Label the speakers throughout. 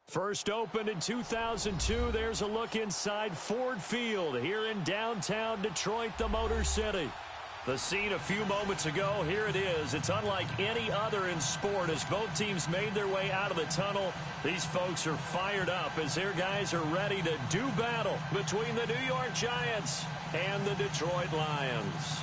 Speaker 1: First opened in 2002, there's a look inside Ford Field here in downtown Detroit, the Motor City. The scene a few moments ago, here it is. It's unlike any other in sport as both teams made their way out of the tunnel. These folks are fired up as their guys are ready to do battle between the New York Giants and the Detroit Lions.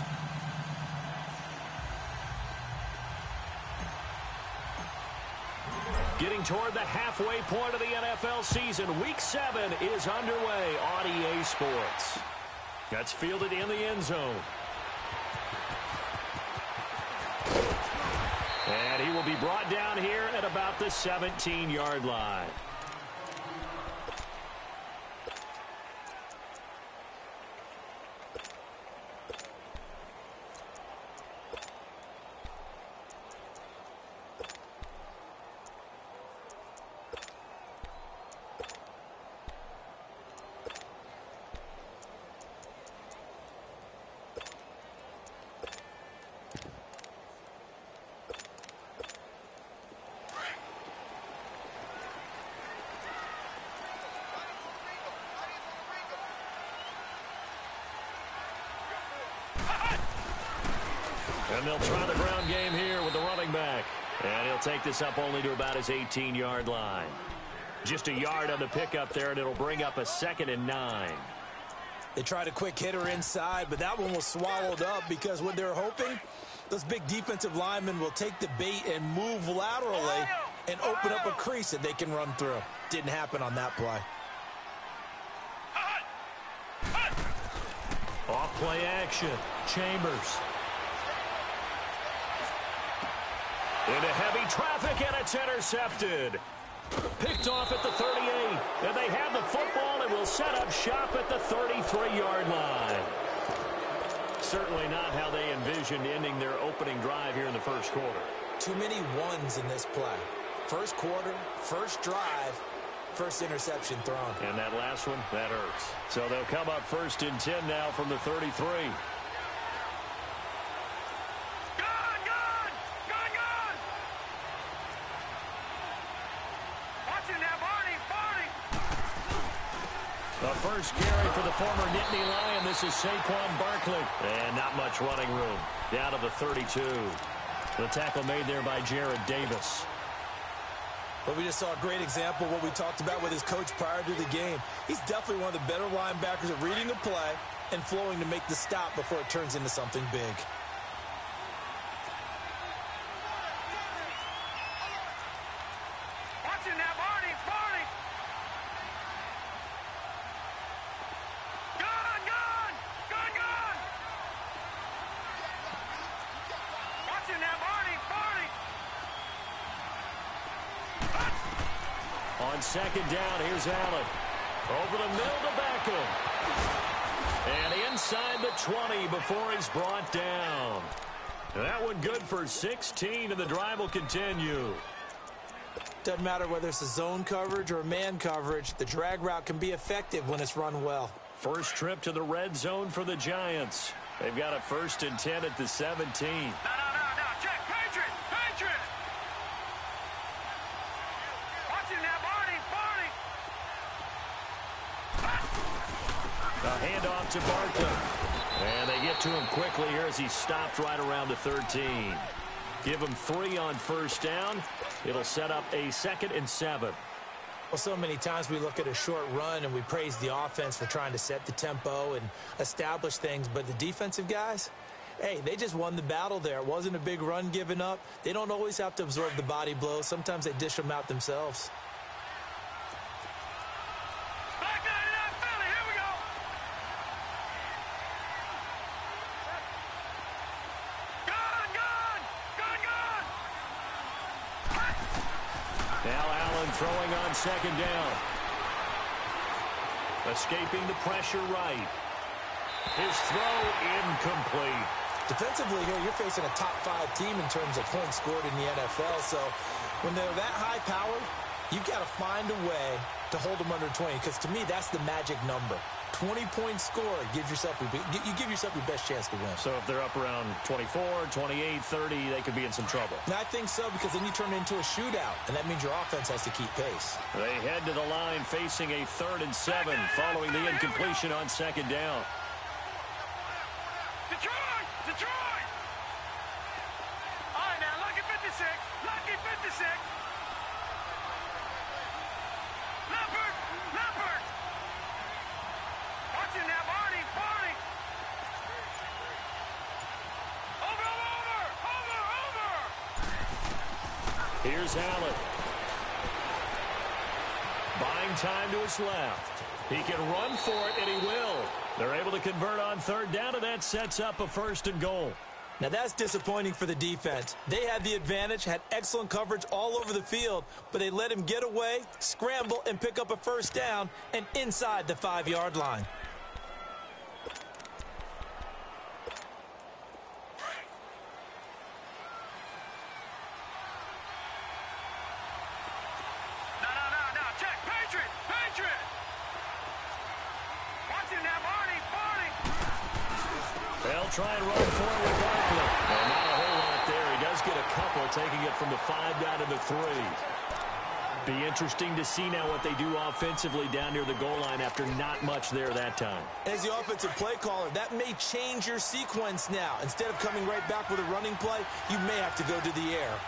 Speaker 1: Getting toward the halfway point of the NFL season, Week 7 is underway on EA Sports. That's fielded in the end zone. And he will be brought down here at about the 17-yard line. And they'll try the ground game here with the running back. And he'll take this up only to about his 18-yard line. Just a yard on the pickup there, and it'll bring up a 2nd and 9.
Speaker 2: They tried a quick hitter inside, but that one was swallowed up because what they're hoping, those big defensive linemen will take the bait and move laterally and open up a crease that they can run through. Didn't happen on that play.
Speaker 1: Off play action. Chambers. Into heavy traffic, and it's intercepted. Picked off at the 38. And they have the football and will set up shop at the 33-yard line. Certainly not how they envisioned ending their opening drive here in the first quarter.
Speaker 2: Too many ones in this play. First quarter, first drive, first interception thrown.
Speaker 1: And that last one, that hurts. So they'll come up 1st and 10 now from the 33. The first carry for the former Nittany Lion. This is Saquon Barkley. And not much running room. Down to the 32. The tackle made there by Jared Davis.
Speaker 2: But we just saw a great example of what we talked about with his coach prior to the game. He's definitely one of the better linebackers at reading the play and flowing to make the stop before it turns into something big.
Speaker 1: On 2nd down, here's Allen. Over the middle to Beckham. And inside the 20 before he's brought down. That one good for 16, and the drive will continue.
Speaker 2: Doesn't matter whether it's a zone coverage or man coverage, the drag route can be effective when it's run well.
Speaker 1: First trip to the red zone for the Giants. They've got a 1st and 10 at the 17. A handoff to Barkley. And they get to him quickly here as he stopped right around the 13. Give him 3 on 1st down. It'll set up a 2nd and 7.
Speaker 2: Well, so many times we look at a short run and we praise the offense for trying to set the tempo and establish things. But the defensive guys, hey, they just won the battle there. It wasn't a big run given up. They don't always have to absorb the body blows. Sometimes they dish them out themselves.
Speaker 1: Throwing on 2nd down. Escaping the pressure right. His throw incomplete.
Speaker 2: Defensively here, you're facing a top 5 team in terms of points scored in the NFL. So when they're that high-powered, you've got to find a way to hold them under 20. Because to me, that's the magic number. 20-point score. You give yourself your best chance to win.
Speaker 1: So if they're up around 24, 28, 30, they could be in some trouble.
Speaker 2: And I think so, because then you turn it into a shootout, and that means your offense has to keep pace.
Speaker 1: They head to the line facing a 3rd and 7 following the incompletion on 2nd down.
Speaker 3: Detroit! All right, now, lucky 56. Lucky 56. Leopard. Watch it now, Barney. Over.
Speaker 1: Here's Allen. Buying time to his left. He can run for it, and he will. They're able to convert on 3rd down, and that sets up a 1st and goal.
Speaker 2: Now, that's disappointing for the defense. They had the advantage, had excellent coverage all over the field, but they let him get away, scramble, and pick up a 1st down, and inside the 5-yard line.
Speaker 3: No. Check. Patriot. Watch it now, Barney.
Speaker 1: They'll try and run for it with Barkley. Well, not a whole lot there. He does get a couple, taking it from the 5 down to the 3. Be interesting to see now what they do offensively down near the goal line after not much there that time.
Speaker 2: As the offensive play caller, that may change your sequence now. Instead of coming right back with a running play, you may have to go to the air.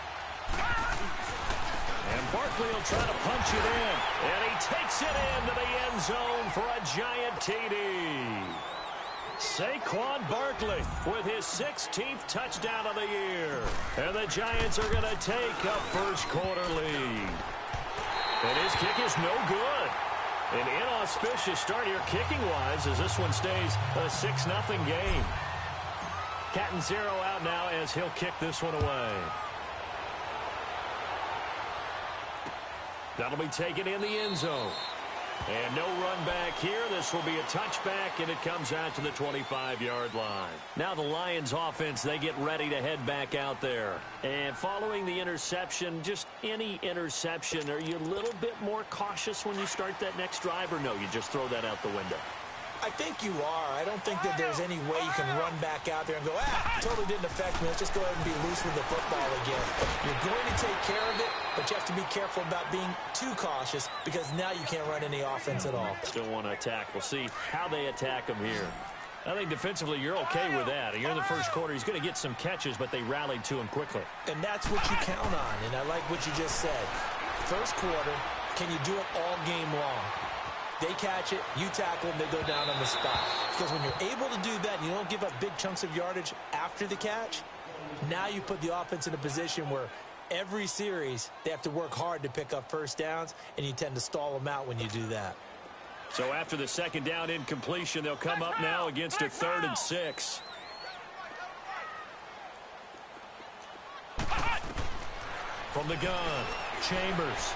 Speaker 1: And Barkley will try to punch it in. And he takes it into the end zone for a giant TD. Saquon Barkley with his 16th touchdown of the year. And the Giants are going to take a first-quarter lead. And his kick is no good. An inauspicious start here kicking-wise as this one stays a 6-0 game. Cat and 0 out now as he'll kick this one away. That'll be taken in the end zone. And no run back here. This will be a touchback, and it comes out to the 25-yard line. Now the Lions offense, they get ready to head back out there. And following the interception, just any interception, are you a little bit more cautious when you start that next drive, or no, you just throw that out the window?
Speaker 2: I think you are. I don't think that there's any way you can run back out there and go, totally didn't affect me. Let's just go ahead and be loose with the football again. You're going to take care of it, but you have to be careful about being too cautious because now you can't run any offense at all.
Speaker 1: Still want to attack. We'll see how they attack him here. I think defensively you're okay with that. You're in the first quarter. He's going to get some catches, but they rallied to him quickly.
Speaker 2: And that's what you count on, and I like what you just said. First quarter, can you do it all game long? They catch it, you tackle them, they go down on the spot. Because when you're able to do that and you don't give up big chunks of yardage after the catch, now you put the offense in a position where every series they have to work hard to pick up first downs, and you tend to stall them out when you do that.
Speaker 1: So after the 2nd down incompletion, they'll come up now against a 3rd and 6. From the gun, Chambers.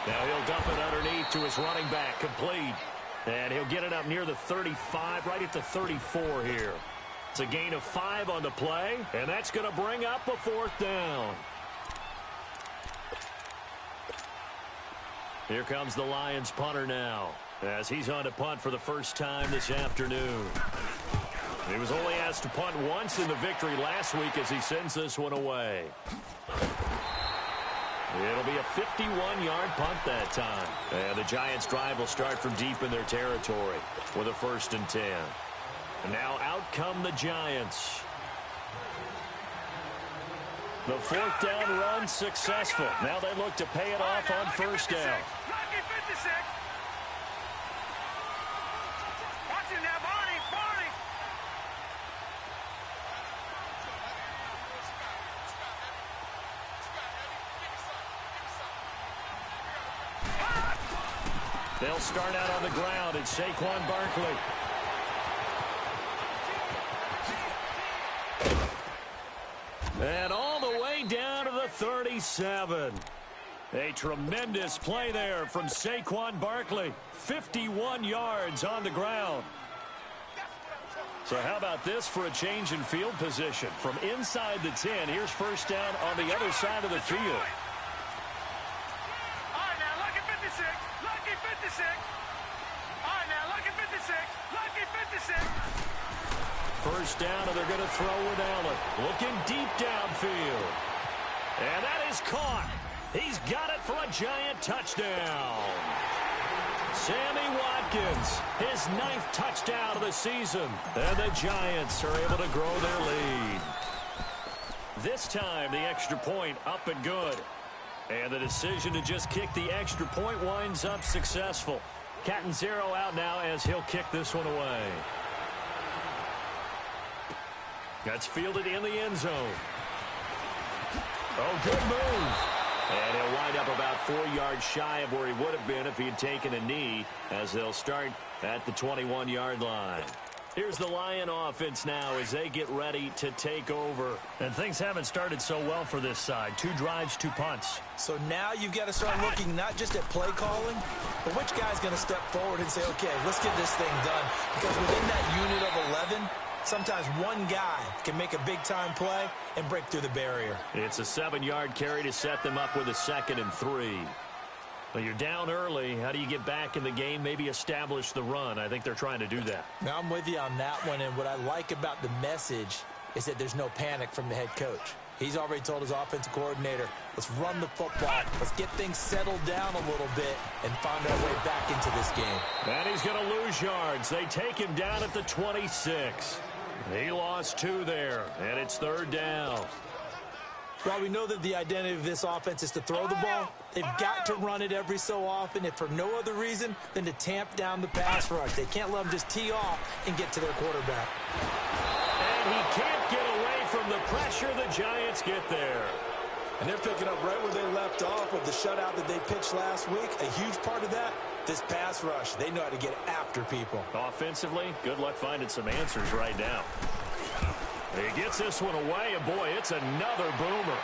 Speaker 1: Now he'll dump it underneath to his running back, complete. And he'll get it up near the 35, right at the 34 here. It's a gain of 5 on the play, and that's going to bring up a 4th down. Here comes the Lions punter now, as he's on to punt for the first time this afternoon. He was only asked to punt once in the victory last week as he sends this one away. It'll be a 51-yard punt that time. And the Giants' drive will start from deep in their territory with a 1st and 10. And now out come the Giants. The 4th down run successful. Now they look to pay it off on 1st down. They'll start out on the ground. It's Saquon Barkley. And all the way down to the 37. A tremendous play there from Saquon Barkley. 51 yards on the ground. So how about this for a change in field position? From inside the 10, here's 1st down on the other side of the field. First down, and they're going to throw with Allen. Looking deep downfield. And that is caught. He's got it for a Giant touchdown. Sammy Watkins, his 9th touchdown of the season. And the Giants are able to grow their lead. This time, the extra point up and good. And the decision to just kick the extra point winds up successful. Cat and zero out now as he'll kick this one away. That's fielded in the end zone. Oh, good move. And he'll wind up about 4 yards shy of where he would have been if he had taken a knee, as they'll start at the 21-yard line. Here's the Lion offense now as they get ready to take over. And things haven't started so well for this side. 2 drives, 2 punts.
Speaker 2: So now you've got to start looking not just at play calling, but which guy's going to step forward and say, okay, let's get this thing done. Because within that unit of 11, sometimes one guy can make a big-time play and break through the barrier.
Speaker 1: It's a 7-yard carry to set them up with a 2nd and 3. Well, you're down early. How do you get back in the game? Maybe establish the run. I think they're trying to do that.
Speaker 2: Now, I'm with you on that one, and what I like about the message is that there's no panic from the head coach. He's already told his offensive coordinator, let's run the football, let's get things settled down a little bit and find our way back into this game.
Speaker 1: And he's going to lose yards. They take him down at the 26. He lost 2 there, and it's 3rd down.
Speaker 2: While we know that the identity of this offense is to throw the ball, they've got to run it every so often, if for no other reason than to tamp down the pass rush. They can't let them just tee off and get to their quarterback.
Speaker 1: And he can't get away from the pressure. The Giants get there.
Speaker 2: And they're picking up right where they left off with the shutout that they pitched last week. A huge part of that, this pass rush. They know how to get after people.
Speaker 1: Offensively, good luck finding some answers right now. He gets this one away, and boy, it's another boomer.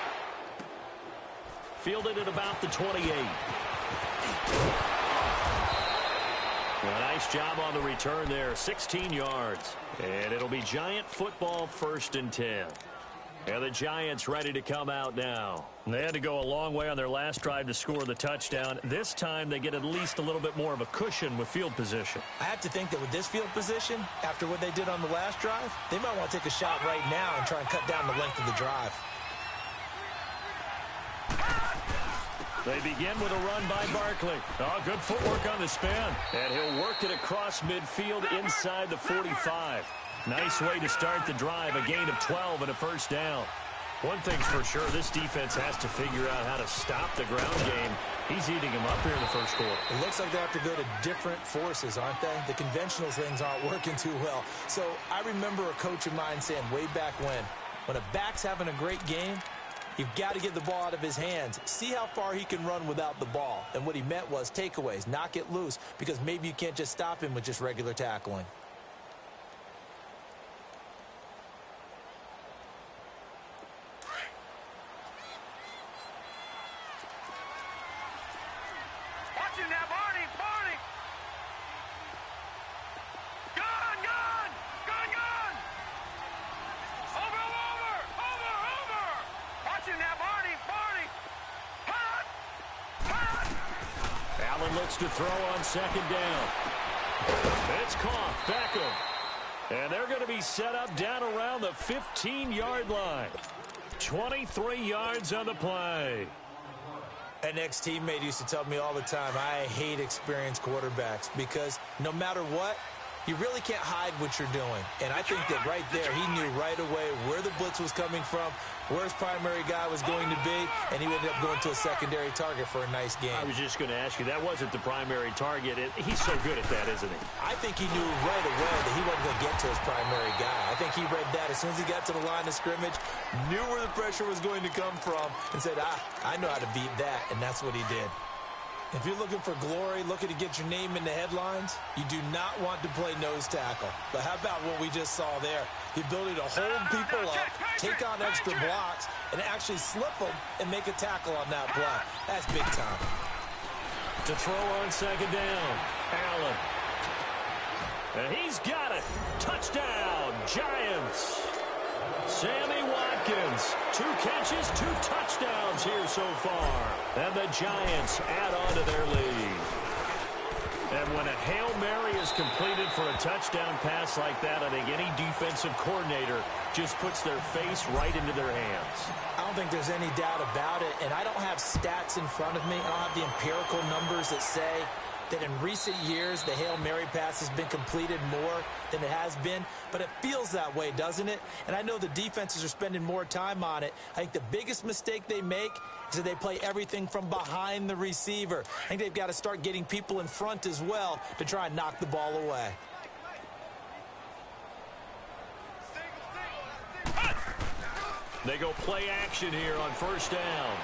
Speaker 1: Fielded at about the 28. A nice job on the return there, 16 yards. And it'll be Giant football, 1st and 10. And the Giants ready to come out now. They had to go a long way on their last drive to score the touchdown. This time they get at least a little bit more of a cushion with field position.
Speaker 2: I have to think that with this field position, after what they did on the last drive, they might want to take a shot right now and try and cut down the length of the drive.
Speaker 1: They begin with a run by Barkley. Oh, good footwork on the spin. And he'll work it across midfield inside the 45. Nice way to start the drive, a gain of 12 and a 1st down. One thing's for sure, this defense has to figure out how to stop the ground game. He's eating them up here in the 1st quarter.
Speaker 2: It looks like they have to go to different forces, aren't they? The conventional things aren't working too well. So I remember a coach of mine saying way back when a back's having a great game, you've got to get the ball out of his hands. See how far he can run without the ball. And what he meant was takeaways, knock it loose, because maybe you can't just stop him with just regular tackling.
Speaker 1: Looks to throw on 2nd down. It's caught. Beckham. And they're going to be set up down around the 15-yard line. 23 yards on the play.
Speaker 2: An ex-teammate used to tell me all the time, I hate experienced quarterbacks because no matter what, you really can't hide what you're doing. And I think that right there, he knew right away where the blitz was coming from, where his primary guy was going to be, and he ended up going to a secondary target for a nice game.
Speaker 1: I was just going to ask you, that wasn't the primary target. He's so good at that, isn't he?
Speaker 2: I think he knew right away that he wasn't going to get to his primary guy. I think he read that as soon as he got to the line of scrimmage, knew where the pressure was going to come from, and said, I know how to beat that, and that's what he did. If you're looking for glory, looking to get your name in the headlines, you do not want to play nose tackle. But how about what we just saw there? The ability to hold people up, take on extra blocks, and actually slip them and make a tackle on that play. That's big time.
Speaker 1: To throw on 2nd down, Allen. And he's got it. Touchdown, Giants. Sammy Watkins, 2 catches, 2 touchdowns here so far. And the Giants add on to their lead. And when a Hail Mary is completed for a touchdown pass like that, I think any defensive coordinator just puts their face right into their hands.
Speaker 2: I don't think there's any doubt about it, and I don't have stats in front of me. I don't have the empirical numbers that say that in recent years the Hail Mary pass has been completed more than it has been, but it feels that way, doesn't it? And I know the defenses are spending more time on it. I think the biggest mistake they make is that they play everything from behind the receiver. I think they've got to start getting people in front as well to try and knock the ball away.
Speaker 1: They go play action here on first down.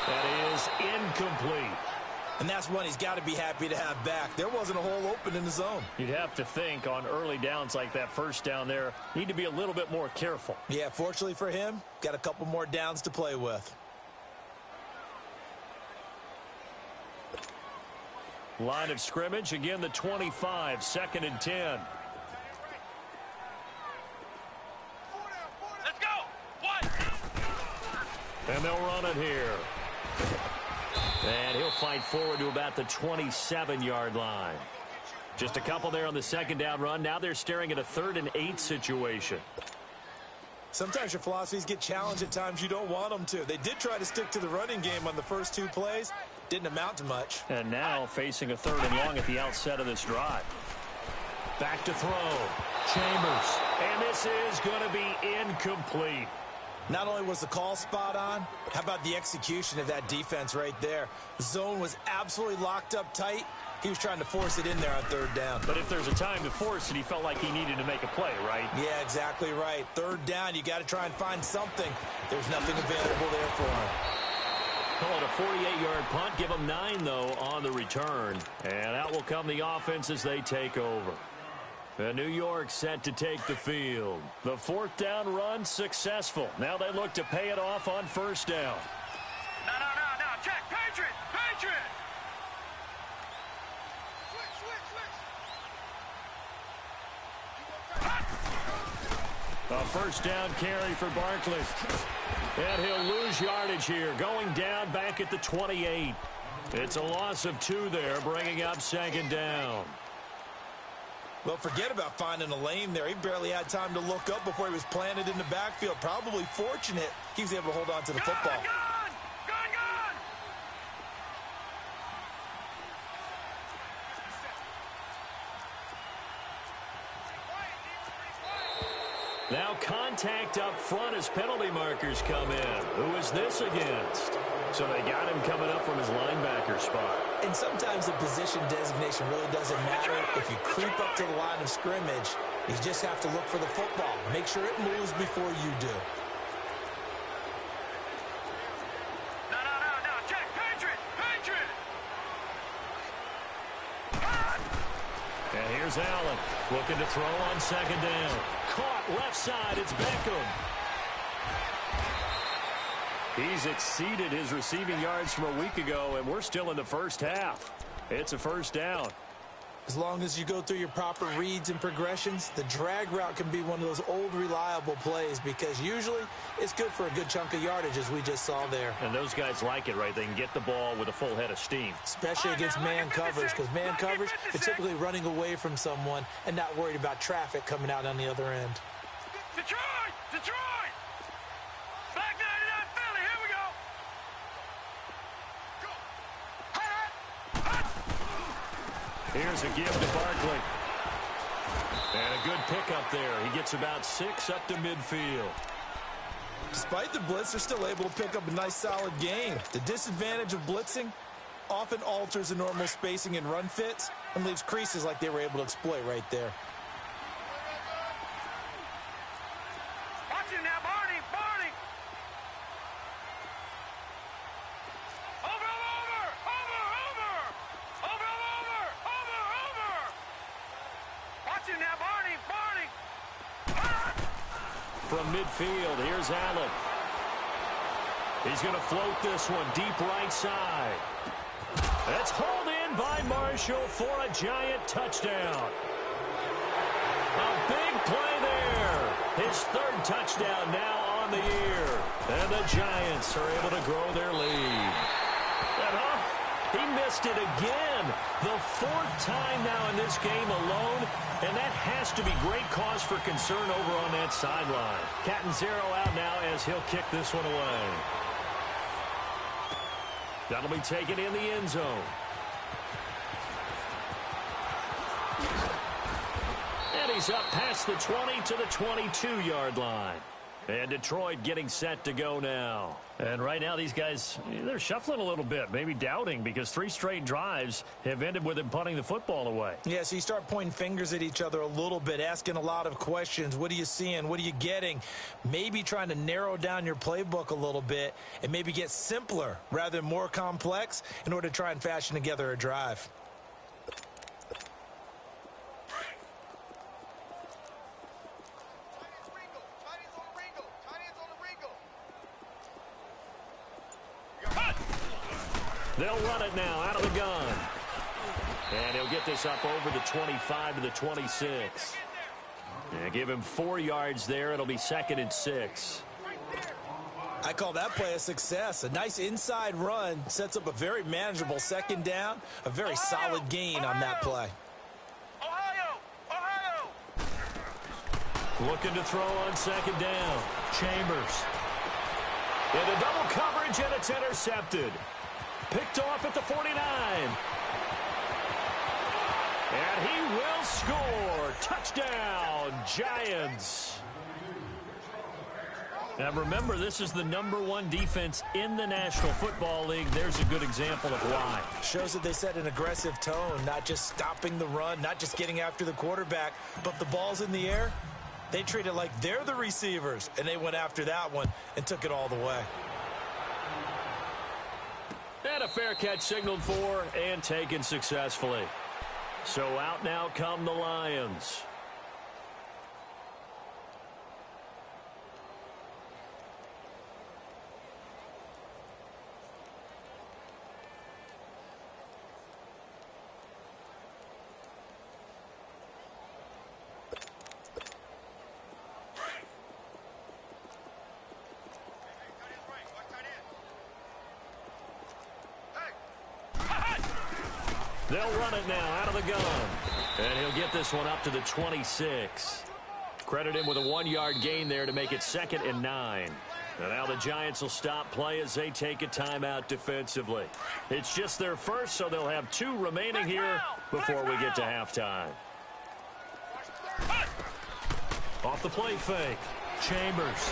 Speaker 1: That is incomplete.
Speaker 2: And that's one he's got to be happy to have back. There wasn't a hole open in the zone.
Speaker 1: You'd have to think on early downs like that first down there, need to be a little bit more careful.
Speaker 2: Yeah, fortunately for him, got a couple more downs to play with.
Speaker 1: Line of scrimmage, again the 25, 2nd and 10.
Speaker 3: Let's go. One.
Speaker 1: And they'll run it here. And he'll fight forward to about the 27-yard line. Just a couple there on the second down run. Now they're staring at a 3rd and 8 situation.
Speaker 2: Sometimes your philosophies get challenged at times you don't want them to. They did try to stick to the running game on the first 2 plays. Didn't amount to much.
Speaker 1: And now facing a 3rd and long at the outset of this drive. Back to throw. Chambers. And this is going to be incomplete.
Speaker 2: Not only was the call spot on, how about the execution of that defense right there? The zone was absolutely locked up tight. He was trying to force it in there on 3rd down.
Speaker 1: But if there's a time to force it, he felt like he needed to make a play, right?
Speaker 2: Yeah, exactly right. 3rd down, you got to try and find something. There's nothing available there for him.
Speaker 1: Call it a 48-yard punt. Give him 9, though, on the return. And out will come the offense as they take over. The New York set to take the field. The 4th down run successful. Now they look to pay it off on first down.
Speaker 3: No. Check. Patriot. Switch.
Speaker 1: A first down carry for Barkley. And he'll lose yardage here. Going down back at the 28. It's a loss of 2 there, bringing up 2nd down.
Speaker 2: Well, forget about finding a lane there. He barely had time to look up before he was planted in the backfield. Probably fortunate he was able to hold on to the football.
Speaker 3: Gone.
Speaker 1: Now contact up front as penalty markers come in. Who is this against? So they got him coming up from his linebacker spot.
Speaker 2: And sometimes the position designation really doesn't matter. If you creep up to the line of scrimmage, you just have to look for the football. Make sure it moves before you do.
Speaker 3: No. Check. Patriot.
Speaker 1: And here's Allen looking to throw on 2nd down. Caught left side. It's Beckham. He's exceeded his receiving yards from a week ago, and we're still in the first half. It's a first down.
Speaker 2: As long as you go through your proper reads and progressions, the drag route can be one of those old reliable plays because usually it's good for a good chunk of yardage, as we just saw there.
Speaker 1: And those guys like it, right? They can get the ball with a full head of steam.
Speaker 2: Especially against man coverage, because man coverage is typically running away from someone and not worried about traffic coming out on the other end.
Speaker 3: Detroit. Black 99 Philly. Here we go.
Speaker 1: Here's a give to Barkley. And a good pickup there. He gets about 6 up to midfield.
Speaker 2: Despite the blitz, they're still able to pick up a nice solid gain. The disadvantage of blitzing often alters the normal spacing and run fits and leaves creases like they were able to exploit right there.
Speaker 3: Watch him now, Barney. Over. Watch him now, Barney.
Speaker 1: From midfield, here's Allen. He's going to float this one deep right side. That's hauled in by Marshall for a giant touchdown. A big play there. His 3rd touchdown now on the year. And the Giants are able to grow their lead. He missed it again. The fourth time now in this game alone, and that has to be great cause for concern over on that sideline. Cat and zero out now as he'll kick this one away. That'll be taken in the end zone. And he's up past the 20 to the 22-yard line. And Detroit getting set to go now. And right now these guys, they're shuffling a little bit, maybe doubting, because 3 straight drives have ended with him punting the football away.
Speaker 2: Yeah, so you start pointing fingers at each other a little bit, asking a lot of questions. What are you seeing? What are you getting? Maybe trying to narrow down your playbook a little bit and maybe get simpler rather than more complex in order to try and fashion together a drive.
Speaker 1: They'll run it now out of the gun. And he'll get this up over the 25 to the 26. And give him 4 yards there. It'll be 2nd and 6.
Speaker 2: I call that play a success. A nice inside run sets up a very manageable 2nd down. A very solid gain on that play.
Speaker 1: Looking to throw on 2nd down. Chambers. Into double coverage, and it's intercepted. Picked off at the 49. And he will score. Touchdown, Giants. Now remember, this is the #1 defense in the National Football League. There's a good example of why.
Speaker 2: Shows that they set an aggressive tone, not just stopping the run, not just getting after the quarterback, but the ball's in the air. They treat it like they're the receivers, and they went after that one and took it all the way.
Speaker 1: And a fair catch signaled for and taken successfully. So out now come the Lions. They'll run it now out of the gun. And he'll get this one up to the 26. Credit him with a 1-yard gain there to make it 2nd and 9. And now the Giants will stop play as they take a timeout defensively. It's just their first, so they'll have 2 remaining here before we get to halftime. Off the play fake. Chambers.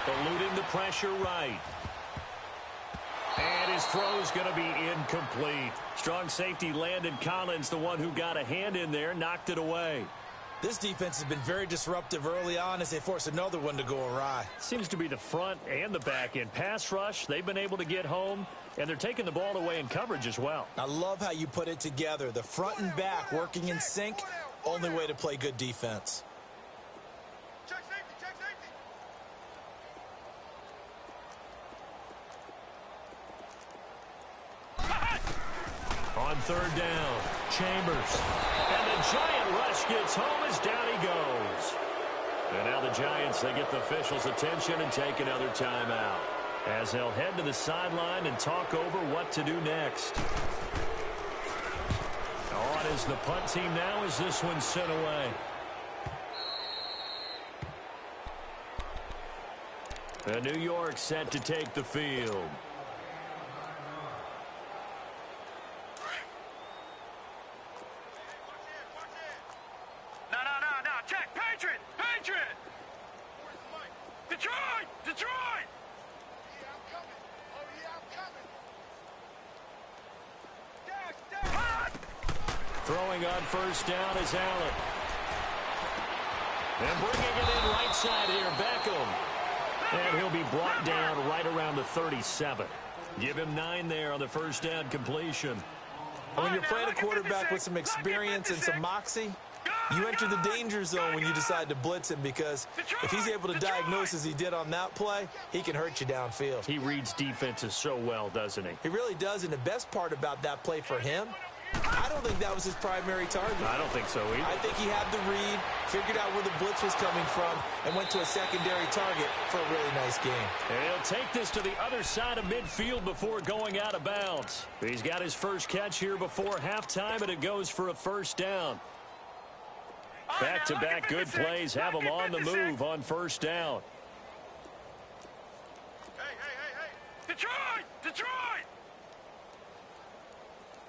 Speaker 1: Eluding the pressure right. And his throw's going to be incomplete. Strong safety Landon Collins, the one who got a hand in there, knocked it away.
Speaker 2: This defense has been very disruptive early on as they force another one to go awry.
Speaker 1: Seems to be the front and the back end. Pass rush, they've been able to get home, and they're taking the ball away in coverage as well.
Speaker 2: I love how you put it together. The front and back working in sync, only way to play good defense.
Speaker 1: On 3rd down, Chambers. And the Giant rush gets home as down he goes. And now the Giants, they get the officials' attention and take another timeout, as they'll head to the sideline and talk over what to do next. On is the punt team now as this one's sent away. And New York set to take the field. Throwing on 1st down is Allen. And bringing it in right side here, Beckham. And he'll be brought down right around the 37. Give him 9 there on the 1st down completion.
Speaker 2: When you're playing a quarterback with some experience and some moxie, you enter the danger zone when you decide to blitz him, because if he's able to diagnose as he did on that play, he can hurt you downfield.
Speaker 1: He reads defenses so well, doesn't he?
Speaker 2: He really does, and the best part about that play for him I don't think that was his primary target.
Speaker 1: I don't think so either.
Speaker 2: I think he had the read, figured out where the blitz was coming from, and went to a secondary target for a really nice game.
Speaker 1: He'll take this to the other side of midfield before going out of bounds. He's got his first catch here before halftime, and it goes for a first down. Back-to-back good plays have him on the move on first down.
Speaker 3: Hey. Detroit! Detroit!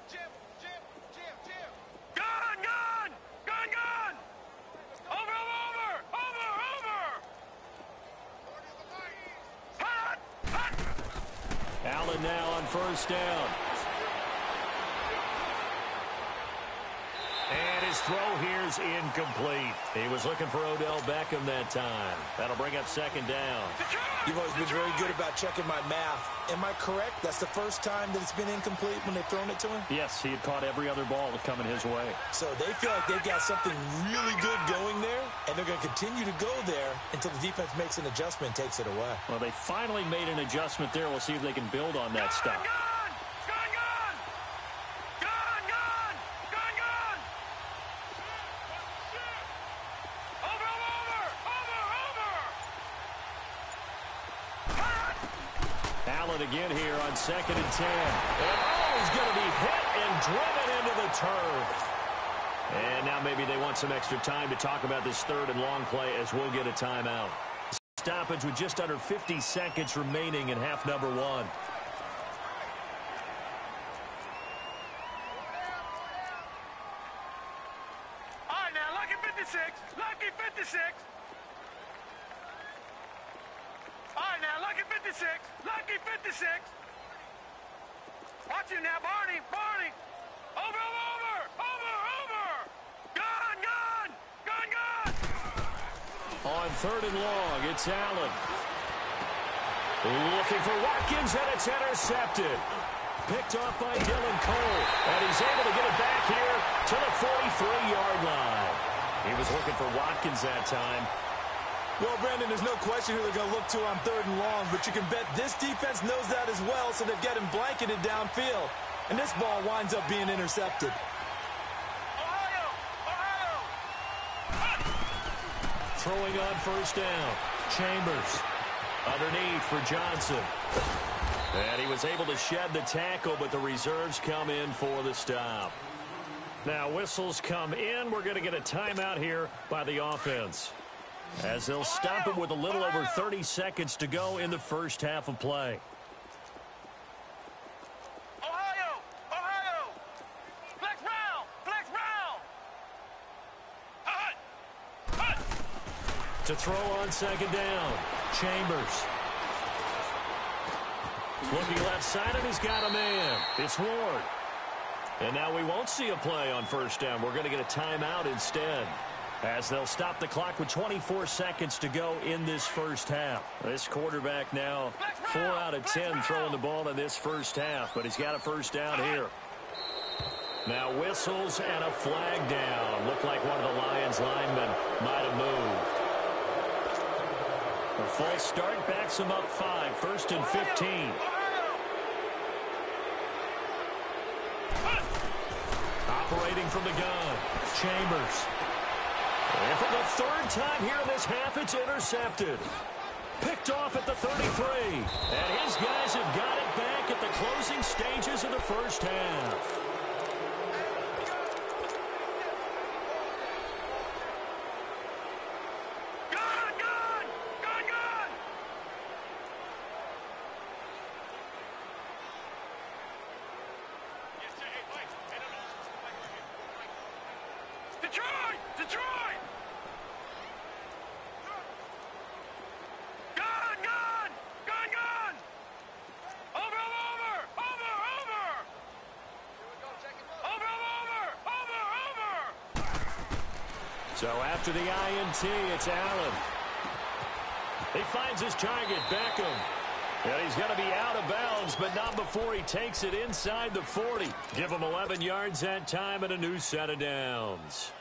Speaker 3: Jim! Gun! Over! Hot!
Speaker 1: Allen now on first down. And his throw here's incomplete. He was looking for Odell Beckham that time. That'll bring up second down.
Speaker 2: You've always been very good about checking my math. Am I correct? That's the first time that it's been incomplete when they've thrown it to him?
Speaker 1: Yes, he had caught every other ball coming his way.
Speaker 2: So they feel like they've got something really good going there, and they're going to continue to go there until the defense makes an adjustment and takes it away.
Speaker 1: Well, they finally made an adjustment there. We'll see if they can build on that stop. Allen again here on 2nd and 10. And he's going to be hit and driven into the turf. And now maybe they want some extra time to talk about this third and long play as we'll get a timeout. Stoppage with just under 50 seconds remaining in half number one.
Speaker 3: All right, now, lucky 56. Lucky 56. All right, now, lucky 56. Lucky 56. Watch him now, Barney. Over. Gun.
Speaker 1: On third and long, it's Allen. Looking for Watkins, and it's intercepted. Picked off by Dylan Cole. And he's able to get it back here to the 43-yard line. He was looking for Watkins that time.
Speaker 2: Well, Brandon, there's no question who they're going to look to on third and long, but you can bet this defense knows that as well, so they've got him blanketed downfield. And this ball winds up being intercepted.
Speaker 3: Ohio!
Speaker 1: Throwing on first down. Chambers underneath for Johnson. And he was able to shed the tackle, but the reserves come in for the stop. Now whistles come in. We're going to get a timeout here by the offense, as they'll stop him with a little over 30 seconds to go in the first half of play.
Speaker 3: Ohio! Flex round! Hut!
Speaker 1: To throw on second down. Chambers. Looking left side, and he's got a man. It's Ward. And now we won't see a play on first down. We're going to get a timeout instead, as they'll stop the clock with 24 seconds to go in this first half. This quarterback now 4 out of 10 throwing the ball in this first half, but he's got a first down here. Now whistles and a flag down. Looked like one of the Lions linemen might have moved. A false start backs him up 5, 1st and 15. Operating from the gun, Chambers. And for the third time here in this half, it's intercepted. Picked off at the 33. And his guys have got it back at the closing stages of the first half.
Speaker 3: Detroit! Gun! Over!
Speaker 1: So after the INT, it's Allen. He finds his target, Beckham. And he's going to be out of bounds, but not before he takes it inside the 40. Give him 11 yards that time and a new set of downs.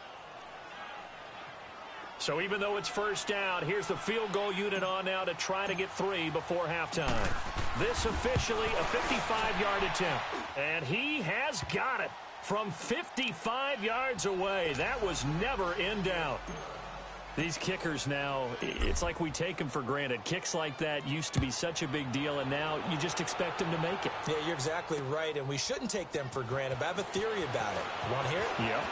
Speaker 1: So even though it's first down, here's the field goal unit on now to try to get 3 before halftime. This officially a 55-yard attempt. And he has got it. From 55 yards away, that was never in doubt. These kickers now, it's like we take them for granted. Kicks like that used to be such a big deal, and now you just expect them to make it.
Speaker 2: Yeah, you're exactly right, and we shouldn't take them for granted. But I have a theory about it. You want to hear it?
Speaker 1: Yep.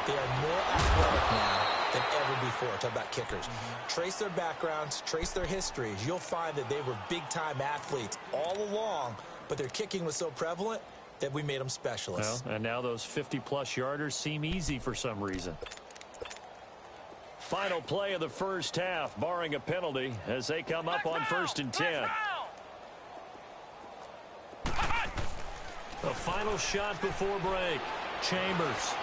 Speaker 2: They are more athletic now than ever before. Talk about kickers. Trace their backgrounds, trace their histories. You'll find that they were big-time athletes all along, but their kicking was so prevalent that we made them specialists.
Speaker 1: Well, and now those 50-plus yarders seem easy for some reason. Final play of the first half, barring a penalty, as they come up on 1st and 10. The final shot before break. Chambers.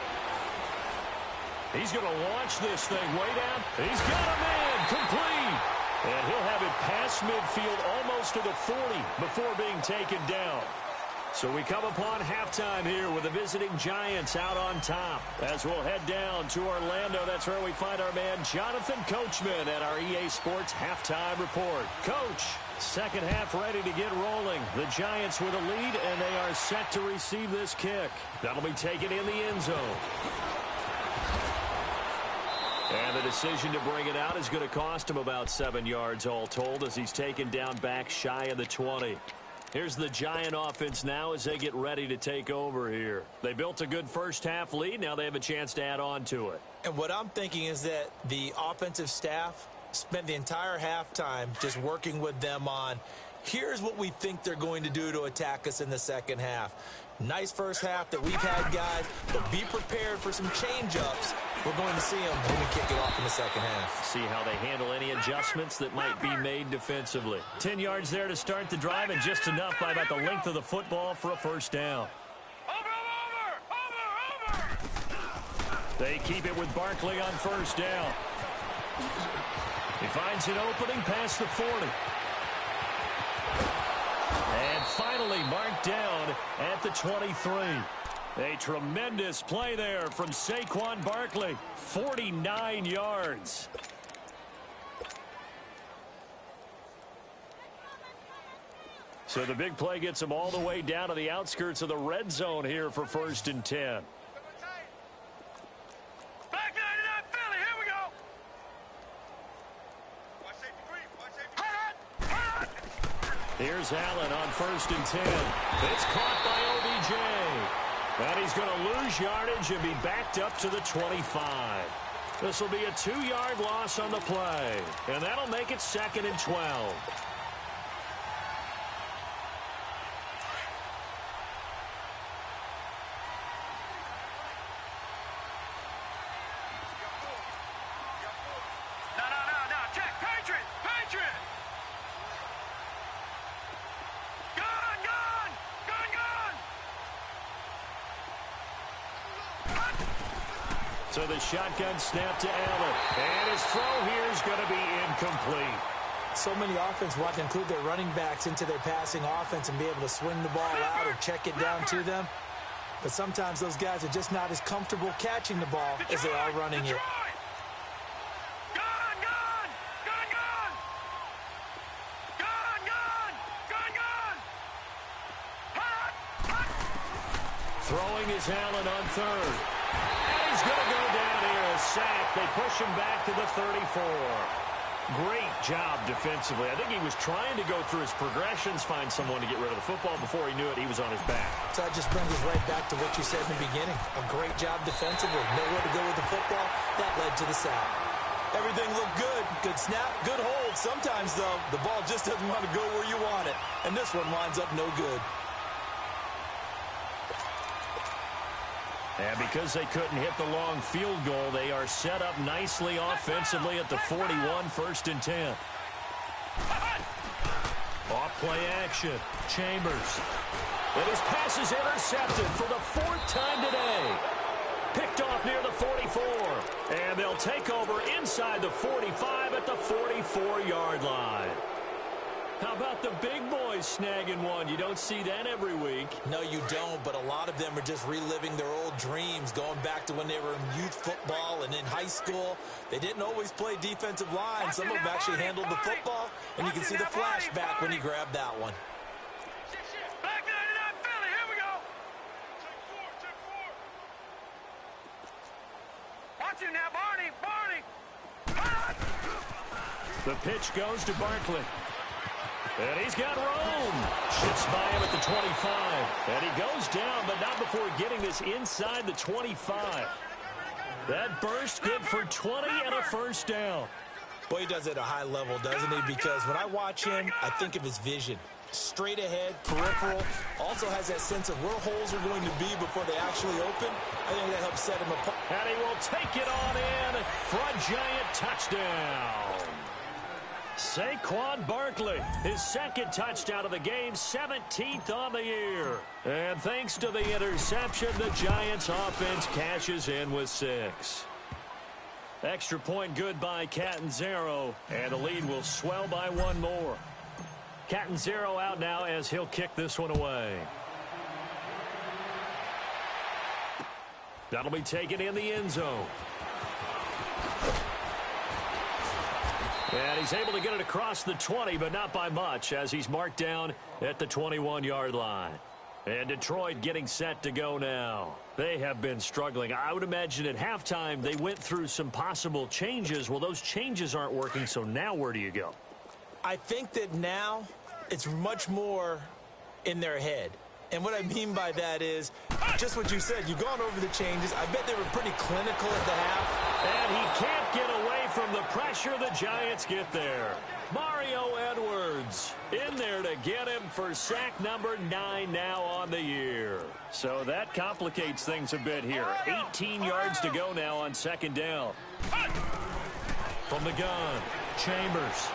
Speaker 1: He's going to launch this thing way down. He's got a man complete. And he'll have it past midfield almost to the 40 before being taken down. So we come upon halftime here with the visiting Giants out on top. As we'll head down to Orlando, that's where we find our man Jonathan Coachman at our EA Sports Halftime Report. Coach, second half ready to get rolling. The Giants with a lead, and they are set to receive this kick. That'll be taken in the end zone. And the decision to bring it out is going to cost him about 7 yards all told as he's taken down back shy of the 20. Here's the Giant offense now as they get ready to take over here. They built a good first half lead. Now they have a chance to add on to it.
Speaker 2: And what I'm thinking is that the offensive staff spent the entire halftime just working with them on, here's what we think they're going to do to attack us in the second half. Nice first half that we've had, guys, but be prepared for some change-ups. We're going to see them when we kick it off in the second half.
Speaker 1: See how they handle any adjustments that might be made defensively. 10 yards there to start the drive, and just enough by about the length of the football for a first down.
Speaker 3: Over.
Speaker 1: They keep it with Barkley on first down. He finds an opening past the 40. And finally marked down at the 23. A tremendous play there from Saquon Barkley. 49 yards. So the big play gets them all the way down to the outskirts of the red zone here for 1st and 10.
Speaker 3: Back 99 Philly, here we go. Watch safety green, watch safety green.
Speaker 1: Here's Allen on 1st and 10. It's caught by OBJ. And he's going to lose yardage and be backed up to the 25. This will be a 2-yard loss on the play. And that'll make it 2nd and 12.
Speaker 3: No. Check. Patriot. Gun.
Speaker 1: So the shotgun snap to Allen. And his throw here is going to be incomplete.
Speaker 2: So many offenses want to include their running backs into their passing offense and be able to swing the ball out or check it down to them. But sometimes those guys are just not as comfortable catching the ball as they are running it.
Speaker 3: Gun.
Speaker 1: Throwing is Allen on 3rd. And he's going to go down here. A sack. They push him back to the 34. Great job defensively. I think he was trying to go through his progressions, find someone to get rid of the football. Before he knew it, he was on his back.
Speaker 2: So that just brings us right back to what you said in the beginning. A great job defensively. Nowhere to go with the football. That led to the sack. Everything looked good. Good snap, good hold. Sometimes, though, the ball just doesn't want to go where you want it. And this one winds up no good.
Speaker 1: And because they couldn't hit the long field goal, they are set up nicely offensively at the 41, 1st and 10. Off play action. Chambers. And his pass is intercepted for the 4th time today. Picked off near the 44. And they'll take over inside the 45 at the 44-yard line. How about the big boys snagging one? You don't see that every week.
Speaker 2: No, you don't, but a lot of them are just reliving their old dreams, going back to when they were in youth football and in high school. They didn't always play defensive line. Some of them actually handled the football, and you can see the flashback when he grabbed that one.
Speaker 3: Back 99 Philly, here we go. Watch him now, Barney. Barney.
Speaker 1: The pitch goes to Barkley. And he's got room. Shifts by him at the 25. And he goes down, but not before getting this inside the 25. That burst good for 20 and a first down.
Speaker 2: Boy, he does it at a high level, doesn't he? Because when I watch him, I think of his vision. Straight ahead, peripheral. Also has that sense of where holes are going to be before they actually open. I think that helps set him apart.
Speaker 1: And he will take it on in for a giant touchdown. Saquon Barkley, his second touchdown of the game, 17th on the year. And thanks to the interception, the Giants offense cashes in with 6. Extra point good by Catanzaro, and the lead will swell by 1 more. Catanzaro out now as he'll kick this one away. That'll be taken in the end zone. And he's able to get it across the 20, but not by much, as he's marked down at the 21-yard line. And Detroit getting set to go now. They have been struggling. I would imagine at halftime they went through some possible changes. Well, those changes aren't working, so now where do you go?
Speaker 2: I think that now it's much more in their head. And what I mean by that is just what you said. You've gone over the changes. I bet they were pretty clinical at the half.
Speaker 1: And he can't get away from the pressure. The Giants get there. Mario Edwards in there to get him for sack number 9 now on the year. So that complicates things a bit here. 18 yards to go now on second down. From the gun, Chambers.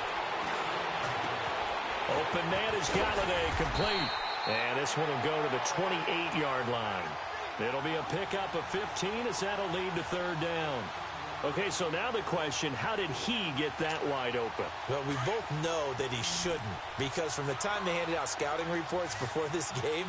Speaker 1: Open man is Galladay, complete. And this one will go to the 28-yard line. It'll be a pickup of 15 as that'll lead to third down. Okay, so now the question, how did he get that wide open?
Speaker 2: Well, we both know that he shouldn't, because from the time they handed out scouting reports before this game,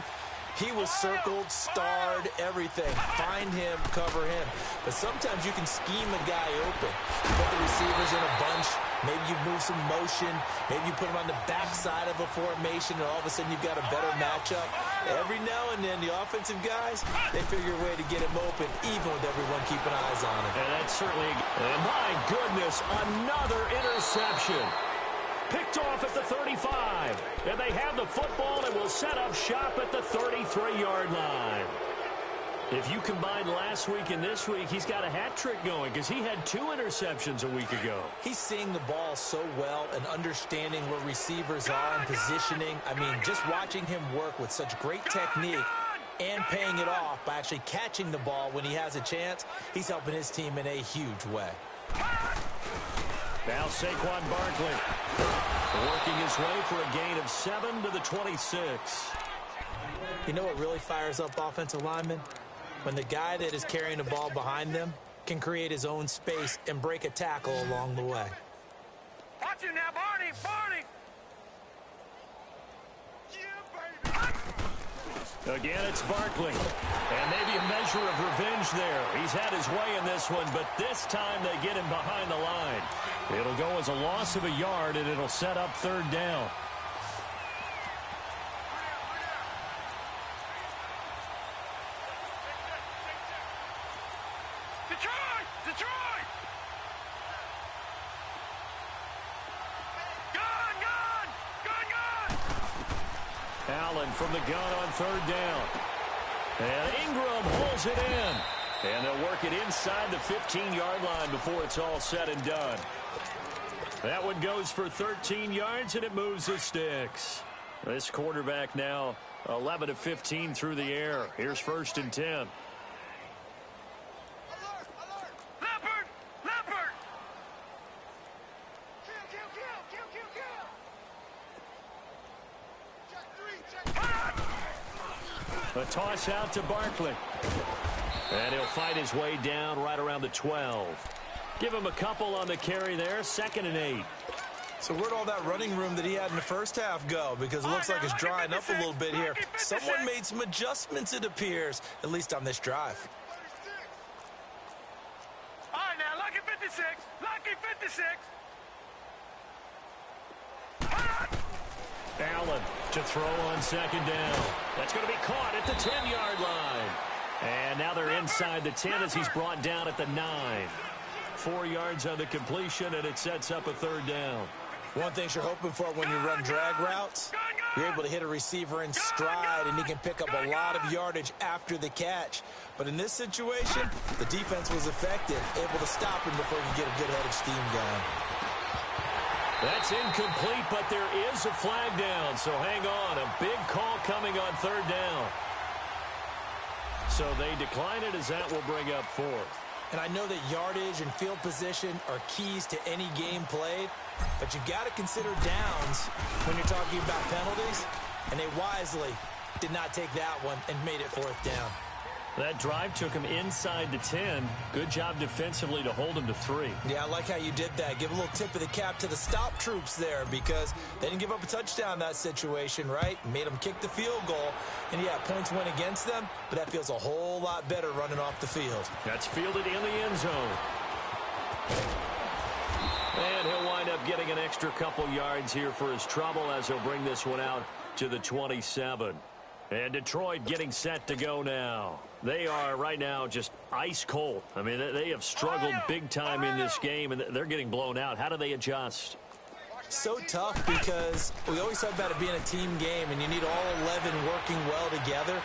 Speaker 2: he was circled, starred, everything. Find him, cover him. But sometimes you can scheme a guy open. You put the receivers in a bunch. Maybe you move some motion. Maybe you put him on the backside of a formation, and all of a sudden you've got a better matchup. Every now and then, the offensive guys, they figure a way to get him open, even with everyone keeping eyes on him.
Speaker 1: And that's certainly, and my goodness, another interception. Picked off at the 35. And they have the football and will set up shop at the 33-yard line. If you combine last week and this week, he's got a hat trick going because he had 2 interceptions a week ago.
Speaker 2: He's seeing the ball so well and understanding where receivers are and positioning. I mean, just watching him work with such great technique and paying it off by actually catching the ball when he has a chance, he's helping his team in a huge way.
Speaker 1: Now Saquon Barkley working his way for a gain of 7 to the 26.
Speaker 2: You know what really fires up offensive linemen? When the guy that is carrying the ball behind them can create his own space and break a tackle along the way.
Speaker 3: Watch him now, Barney. Barney.
Speaker 1: Again, it's Barkley. And maybe a measure of revenge there. He's had his way in this one, but this time they get him behind the line. It'll go as a loss of a yard, and it'll set up third down.
Speaker 3: Detroit! Detroit! Gun! Gun! Gun! Gun!
Speaker 1: Allen from the gun on third down. And Ingram holds it in. And they'll work it inside the 15-yard line before it's all said and done. That one goes for 13 yards, and it moves the sticks. This quarterback now 11 of 15 through the air. Here's first and 10.
Speaker 3: Alert! Leopard! Leopard! Kill!
Speaker 1: A toss out to Barkley. And he'll fight his way down right around the 12. Give him a couple on the carry there, 2nd and 8.
Speaker 2: So where'd all that running room that he had in the first half go? Because it looks like it's drying up a little bit here. Someone made some adjustments, it appears, at least on this drive.
Speaker 3: All right, now, lucky 56. Lucky 56.
Speaker 1: Allen to throw on second down. That's going to be caught at the 10-yard line. And And now they're inside the 10 as he's brought down at the 9. 4 yards on the completion, and it sets up a third down.
Speaker 2: One thing you're hoping for when you run drag routes, you're able to hit a receiver in stride, and he can pick up a lot of yardage after the catch. But in this situation, the defense was effective, able to stop him before he could get a good head of steam going.
Speaker 1: That's incomplete, but there is a flag down, so hang on. A big call coming on third down. So they decline it as that will bring up fourth.
Speaker 2: And I know that yardage and field position are keys to any game played, but you've got to consider downs when you're talking about penalties, and they wisely did not take that one and made it fourth down.
Speaker 1: That drive took him inside the 10. Good job defensively to hold him to 3.
Speaker 2: Yeah, I like how you did that. Give a little tip of the cap to the stop troops there because they didn't give up a touchdown in that situation, right? Made them kick the field goal. And, yeah, points went against them, but that feels a whole lot better running off the field.
Speaker 1: That's fielded in the end zone. And he'll wind up getting an extra couple yards here for his trouble as he'll bring this one out to the 27. And Detroit getting set to go now. They are right now just ice cold. I mean, they have struggled big time in this game, and they're getting blown out. How do they adjust?
Speaker 2: So tough because we always talk about it being a team game, and you need all 11 working well together.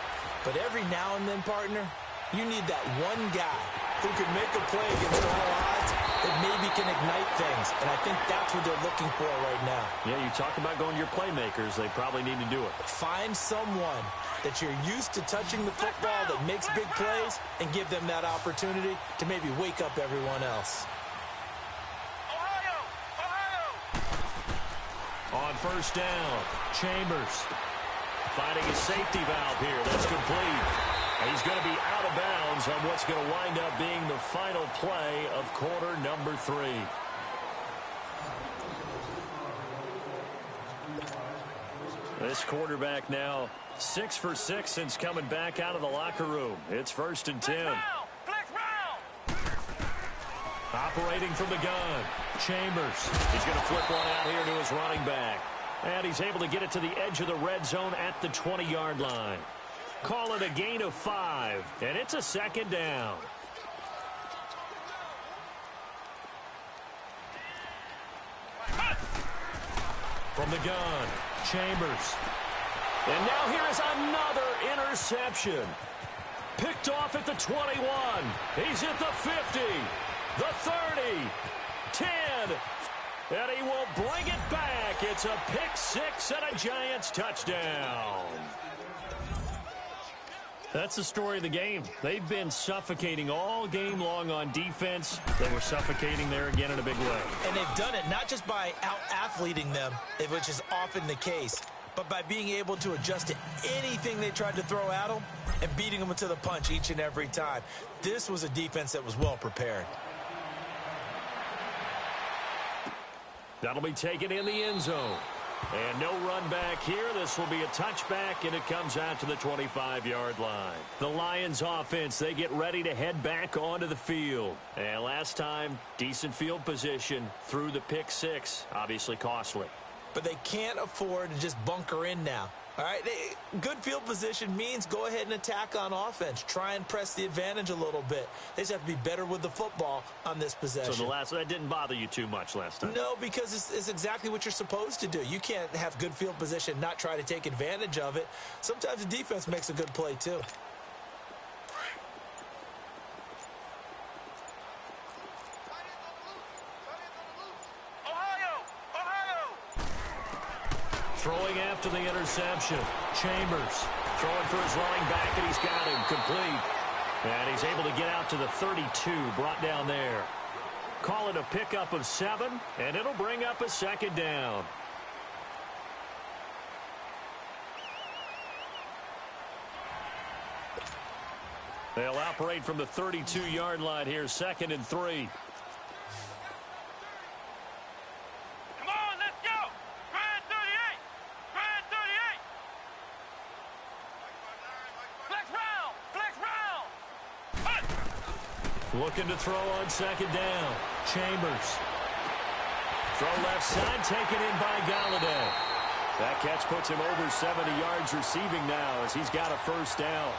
Speaker 2: But every now and then, partner, you need that one guy who can make a play against all odds that maybe can ignite things. And I think that's what they're looking for right now.
Speaker 1: Yeah, you talk about going to your playmakers. They probably need to do it.
Speaker 2: Find someone that you're used to touching the football that makes big plays and give them that opportunity to maybe wake up everyone else.
Speaker 1: On first down, Chambers finding a safety valve here. That's complete. He's going to be out of bounds on what's going to wind up being the final play of quarter number 3. This quarterback now 6 for 6 since coming back out of the locker room. It's 1st and 10. Operating from the gun, Chambers. He's going to flip one out here to his running back. And he's able to get it to the edge of the red zone at the 20-yard line. Call it a gain of 5, and it's a second down. From the gun, Chambers. And now here is another interception. Picked off at the 21. He's at the 50, the 30, 10, and he will bring it back. It's a pick 6 and a Giants touchdown. That's the story of the game. They've been suffocating all game long on defense. They were suffocating there again in a big way.
Speaker 2: And they've done it not just by out-athleting them, which is often the case, but by being able to adjust to anything they tried to throw at them and beating them to the punch each and every time. This was a defense that was well prepared.
Speaker 1: That'll be taken in the end zone. And no run back here. This will be a touchback, and it comes out to the 25-yard line. The Lions offense, they get ready to head back onto the field. And last time, decent field position through the pick 6. Obviously costly.
Speaker 2: But they can't afford to just bunker in now. All right, good field position means go ahead and attack on offense. Try and press the advantage a little bit. They just have to be better with the football on this possession.
Speaker 1: So that didn't bother you too much last time?
Speaker 2: No, because it's exactly what you're supposed to do. You can't have good field position, not try to take advantage of it. Sometimes the defense makes a good play too.
Speaker 1: Throwing after the interception. Chambers throwing for his running back, and he's got him complete. And he's able to get out to the 32, brought down there. Call it a pickup of 7, and it'll bring up a second down. They'll operate from the 32-yard line here, 2nd and 3. Looking to throw on 2nd down. Chambers. Throw left side, taken in by Galladay. That catch puts him over 70 yards receiving now as he's got a first down.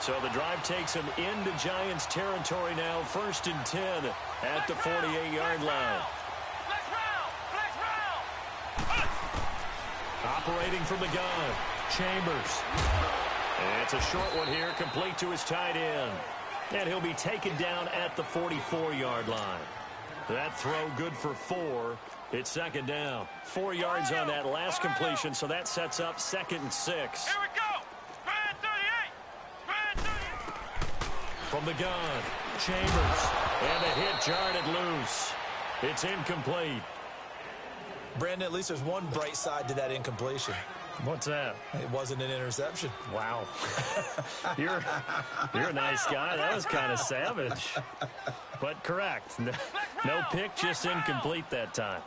Speaker 1: So the drive takes him into Giants territory now, 1st and 10 at the 48-yard line. Operating from the gun, Chambers. And it's a short one here, complete to his tight end. And he'll be taken down at the 44-yard line. That throw good for 4. It's 2nd down. 4 yards on that last completion, so that sets up 2nd and 6.
Speaker 3: Here we go. Brand 38. Brand 38.
Speaker 1: From the gun, Chambers. And the hit jarred it loose. It's incomplete.
Speaker 2: Brandon, at least there's one bright side to that incompletion.
Speaker 1: What's that?
Speaker 2: It wasn't an interception.
Speaker 1: Wow. You're a nice guy. That was kind of savage. But correct. No pick, just incomplete that time.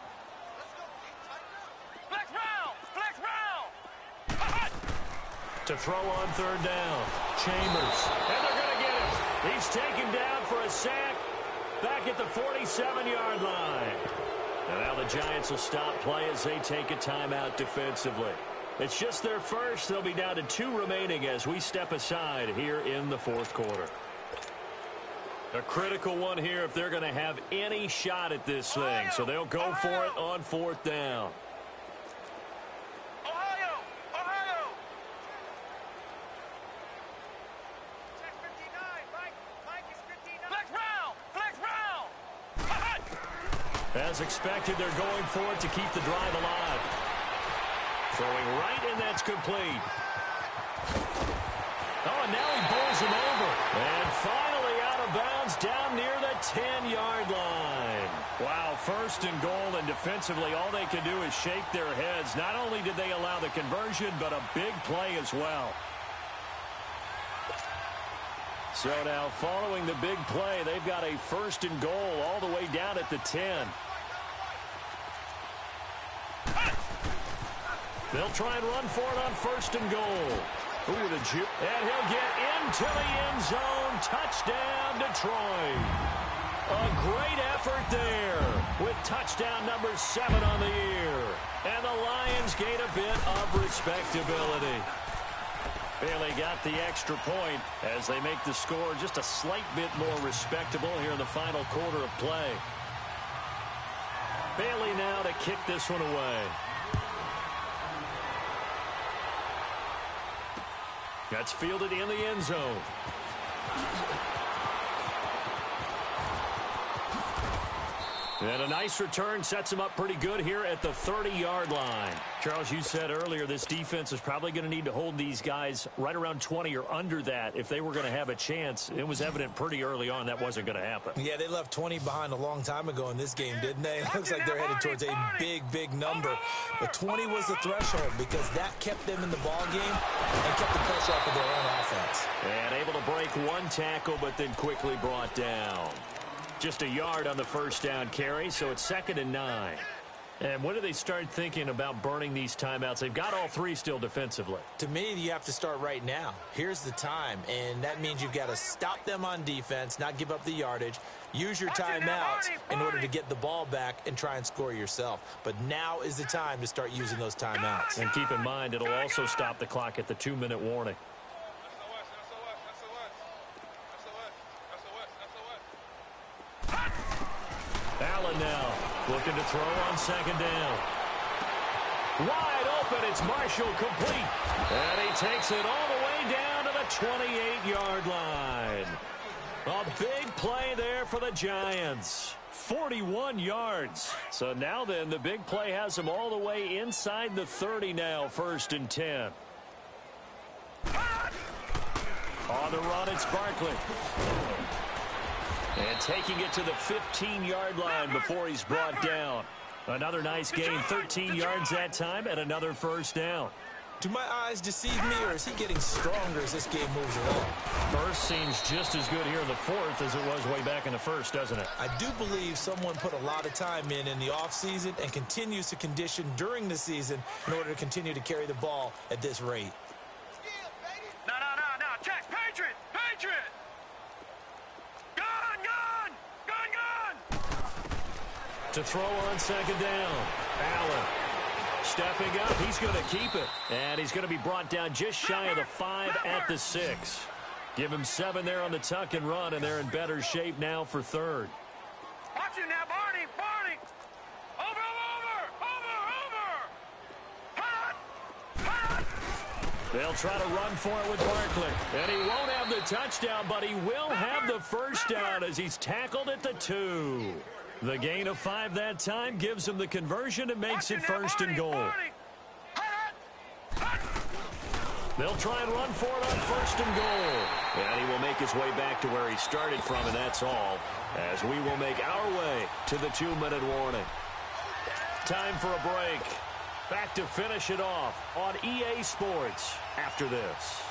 Speaker 1: To throw on 3rd down. Chambers. And they're going to get him. He's taken down for a sack back at the 47-yard line. And now the Giants will stop play as they take a timeout defensively. It's just their first. They'll be down to 2 remaining as we step aside here in the 4th quarter. A critical one here if they're going to have any shot at this thing. So they'll go for it on 4th down. As expected, they're going for it to keep the drive alive. Throwing right, and that's complete. Oh, and now he bowls him over. And finally out of bounds down near the 10-yard line. Wow, 1st and goal, and defensively all they can do is shake their heads. Not only did they allow the conversion, but a big play as well. So now following the big play, they've got a 1st and goal all the way down at the 10. They'll try and run for it on 1st and goal. And he'll get into the end zone. Touchdown, Detroit. A great effort there with touchdown number 7 on the year. And the Lions gain a bit of respectability. Bailey got the extra point as they make the score just a slight bit more respectable here in the final quarter of play. Bailey now to kick this one away. That's fielded in the end zone. And a nice return sets him up pretty good here at the 30-yard line. Charles, you said earlier this defense is probably going to need to hold these guys right around 20 or under that if they were going to have a chance. It was evident pretty early on that wasn't going to happen.
Speaker 2: Yeah, they left 20 behind a long time ago in this game, didn't they? It looks like they're headed towards a big number. But 20 was the threshold because that kept them in the ball game and kept the pressure off of their own offense.
Speaker 1: And able to break one tackle, but then quickly brought down. Just a yard on the 1st down carry, so it's 2nd and 9. And when do they start thinking about burning these timeouts? They've got all 3 still defensively.
Speaker 2: To me, you have to start right now. Here's the time, and that means you've got to stop them on defense, not give up the yardage, use your timeouts in order to get the ball back and try and score yourself. But now is the time to start using those timeouts.
Speaker 1: And keep in mind, it'll also stop the clock at the 2-minute warning. Allen now looking to throw on 2nd down. Wide open, it's Marshall complete. And he takes it all the way down to the 28-yard line. A big play there for the Giants. 41 yards. So now then, the big play has them all the way inside the 30 now, 1st and 10. On the run, it's Barkley. And taking it to the 15-yard line before he's brought down. Another nice gain, 13 yards that time, and another 1st down.
Speaker 2: Do my eyes deceive me, or is he getting stronger as this game moves along?
Speaker 1: 1st seems just as good here in the 4th as it was way back in the 1st, doesn't it?
Speaker 2: I do believe someone put a lot of time in the offseason and continues to condition during the season in order to continue to carry the ball at this rate.
Speaker 3: No. Check. Patriot. Gun.
Speaker 1: To throw on 2nd down. Allen stepping up. He's going to keep it. And he's going to be brought down just shy of the 5 at the 6. Give him 7 there on the tuck and run, and they're in better shape now for third.
Speaker 3: Watch it now, Barney. Barney. Over. Hot.
Speaker 1: They'll try to run for it with Barkley. And he won't have the touchdown, but he will have the first down as he's tackled at the 2. The gain of 5 that time gives him the conversion and makes it first and goal. They'll try and run for it on first and goal. And he will make his way back to where he started from, and that's all, as we will make our way to the 2-minute warning. Time for a break. Back to finish it off on EA Sports after this.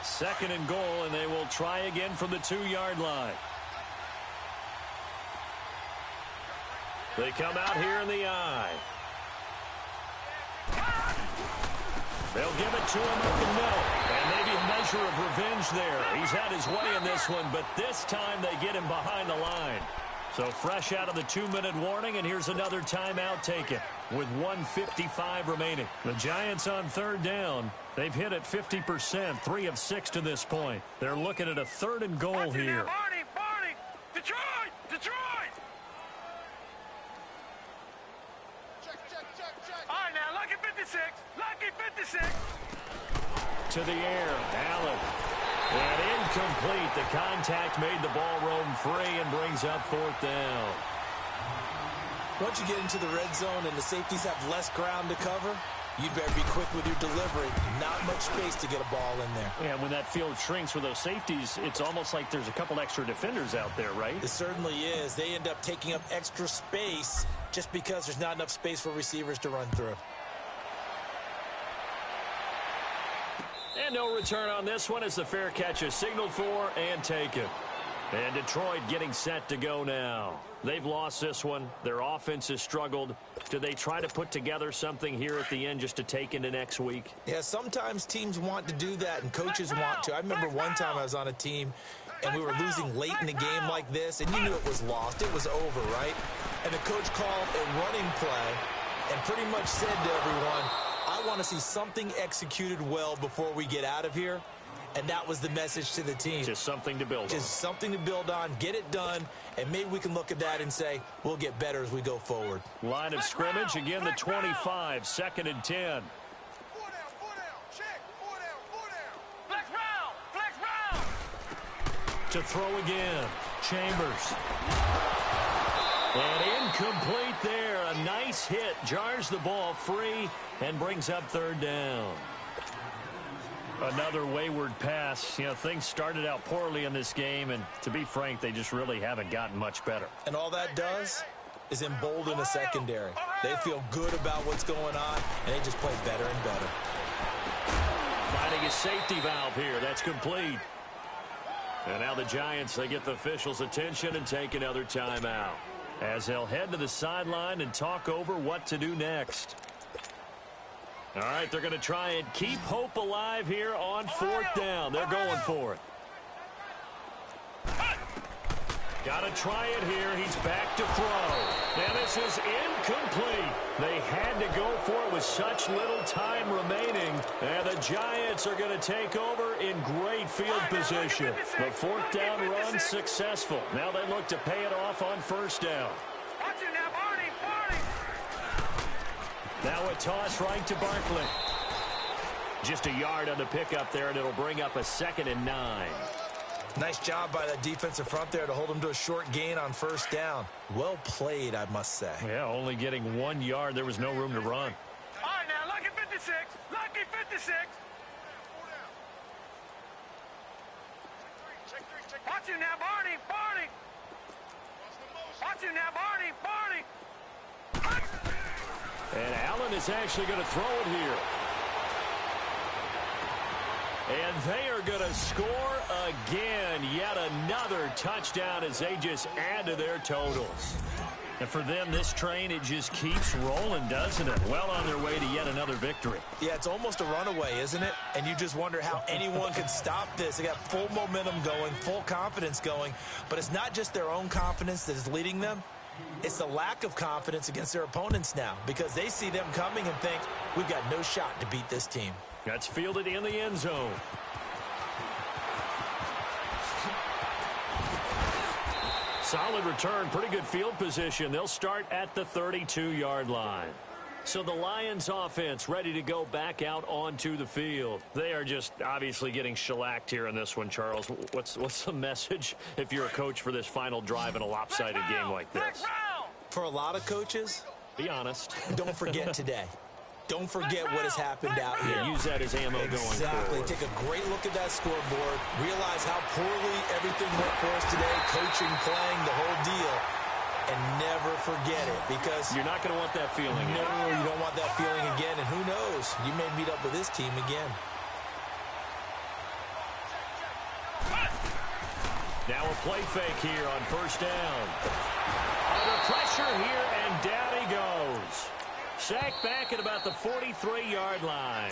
Speaker 1: 2nd and goal, and they will try again from the 2-yard line. They come out here in the eye. They'll give it to him at the middle. And maybe a measure of revenge there. He's had his way in this one, but this time they get him behind the line. So fresh out of the 2-minute warning, and here's another timeout taken with 1:55 remaining. The Giants on 3rd down. They've hit it 50%, 3 of 6 to this point. They're looking at a 3rd and goal here.
Speaker 3: Barney. Detroit. All right, now, lucky 56.
Speaker 1: To the air, Allen. And incomplete. The contact made the ball roam free and brings up 4th down.
Speaker 2: Once you get into the red zone and the safeties have less ground to cover, you'd better be quick with your delivery. Not much space to get a ball in there.
Speaker 1: Yeah, when that field shrinks with those safeties, it's almost like there's a couple extra defenders out there, right?
Speaker 2: It certainly is. They end up taking up extra space just because there's not enough space for receivers to run through.
Speaker 1: And no return on this one as the fair catch is signaled for and taken. And Detroit getting set to go now. They've lost this one. Their offense has struggled. Do they try to put together something here at the end just to take into next week?
Speaker 2: Yeah, sometimes teams want to do that and coaches want to. I remember one time I was on a team and we were losing late in the game like this, and you knew it was lost. It was over, right? And the coach called a running play and pretty much said to everyone, I want to see something executed well before we get out of here. And that was the message to the team.
Speaker 1: Just something to build on.
Speaker 2: Just something to build on, get it done, and maybe we can look at that and say, we'll get better as we go forward.
Speaker 1: Line of scrimmage, again the 25, 2nd and 10. To throw again, Chambers. And incomplete there. A nice hit, jars the ball free and brings up 3rd down. Another wayward pass. You know, things started out poorly in this game, and to be frank, they just really haven't gotten much better.
Speaker 2: And all that does is embolden the secondary. They feel good about what's going on, and they just play better and better.
Speaker 1: Finding a safety valve here. That's complete. And now the Giants, they get the officials' attention and take another timeout as they'll head to the sideline and talk over what to do next. All right, they're going to try and keep hope alive here on 4th down. They're going for it. Got to try it here. He's back to throw. And this is incomplete. They had to go for it with such little time remaining. And the Giants are going to take over in great field position. The 4th down run successful. Now they look to pay it off on 1st down. Now a toss right to Barkley. Just a yard on the pickup there, and it'll bring up a 2nd and 9.
Speaker 2: Nice job by the defensive front there to hold him to a short gain on 1st down. Well played, I must say.
Speaker 1: Yeah, only getting 1 yard. There was no room to run.
Speaker 3: All right, now, lucky 56. Lucky 56. Watch him now, Barney. Watch him now, Barney.
Speaker 1: And Allen is actually going to throw it here. And they are going to score again. Yet another touchdown as they just add to their totals. And for them, this train, it just keeps rolling, doesn't it? Well on their way to yet another victory.
Speaker 2: Yeah, it's almost a runaway, isn't it? And you just wonder how anyone could stop this. They got full momentum going, full confidence going. But it's not just their own confidence that is leading them. It's the lack of confidence against their opponents now because they see them coming and think, we've got no shot to beat this team.
Speaker 1: That's fielded in the end zone. Solid return, pretty good field position. They'll start at the 32-yard line. So the Lions offense ready to go back out onto the field. They are just obviously getting shellacked here in this one, Charles. What's the message if you're a coach for this final drive in a lopsided game like this?
Speaker 2: For a lot of coaches,
Speaker 1: be honest.
Speaker 2: Don't forget today. Don't forget what has happened out here.
Speaker 1: Yeah, use that as ammo going forward.
Speaker 2: Exactly. Take a great look at that scoreboard. Realize how poorly everything went for us today. Coaching, playing, the whole deal. And never forget it, because
Speaker 1: you're not going to want that feeling again.
Speaker 2: No, you don't want that feeling again. And who knows? You may meet up with this team again.
Speaker 1: Now a play fake here on first down. Under pressure here, and down he goes. Sacked back at about the 43-yard line.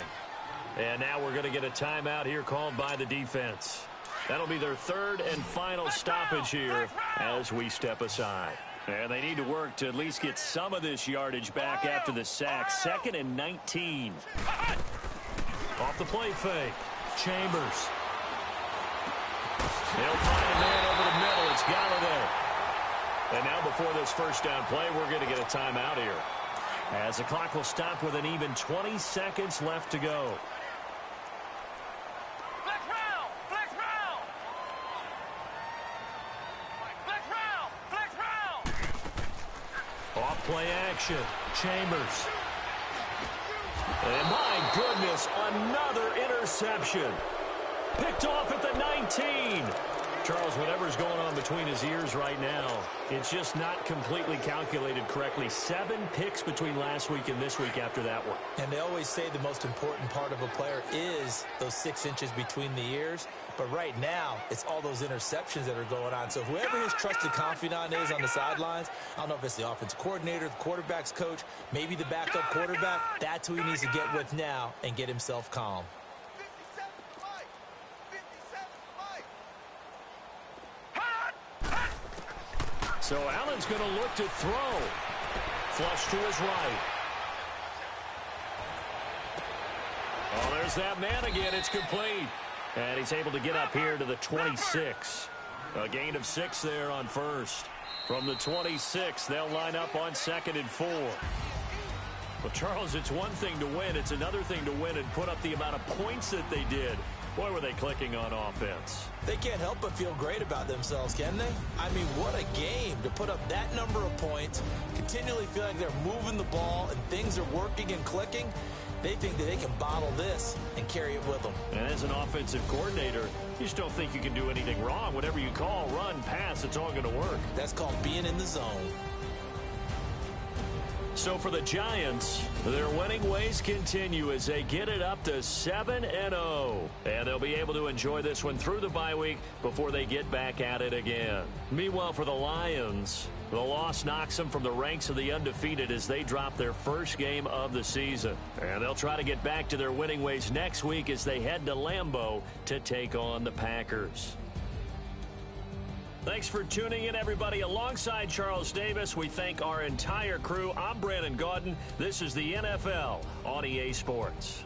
Speaker 1: And now we're going to get a timeout here called by the defense. That'll be their third and final stoppage here as we step aside. And they need to work to at least get some of this yardage back after the sack. 2nd and 19. Off the play fake. Chambers. He'll find a man over the middle. It's Galladay. And now before this first down play, we're going to get a timeout here, as the clock will stop with an even 20 seconds left to go. Off play action. Chambers. And my goodness, another interception. Picked off at the 19. Charles, whatever's going on between his ears right now, it's just not completely calculated correctly. 7 picks between last week and this week after that one.
Speaker 2: And they always say the most important part of a player is those 6 inches between the ears. But right now, it's all those interceptions that are going on. So whoever his trusted confidant is on the sidelines, I don't know if it's the offensive coordinator, the quarterback's coach, maybe the backup quarterback, that's who he needs to get with now and get himself calm.
Speaker 1: So Allen's going to look to throw. Flush to his right. Oh, there's that man again. It's complete. And he's able to get up here to the 26. A gain of 6 there on first. From the 26, they'll line up on 2nd and 4. Well, Charles, it's one thing to win. It's another thing to win and put up the amount of points that they did. Boy, were they clicking on offense.
Speaker 2: They can't help but feel great about themselves, can they? I mean, what a game to put up that number of points, continually feel like they're moving the ball and things are working and clicking. They think that they can bottle this and carry it with them.
Speaker 1: And as an offensive coordinator, you just don't think you can do anything wrong. Whatever you call, run, pass, it's all going to work.
Speaker 2: That's called being in the zone.
Speaker 1: So for the Giants, their winning ways continue as they get it up to 7-0. And they'll be able to enjoy this one through the bye week before they get back at it again. Meanwhile, for the Lions, the loss knocks them from the ranks of the undefeated as they drop their first game of the season. And they'll try to get back to their winning ways next week as they head to Lambeau to take on the Packers. Thanks for tuning in, everybody. Alongside Charles Davis, we thank our entire crew. I'm Brandon Gaudin. This is the NFL on EA Sports.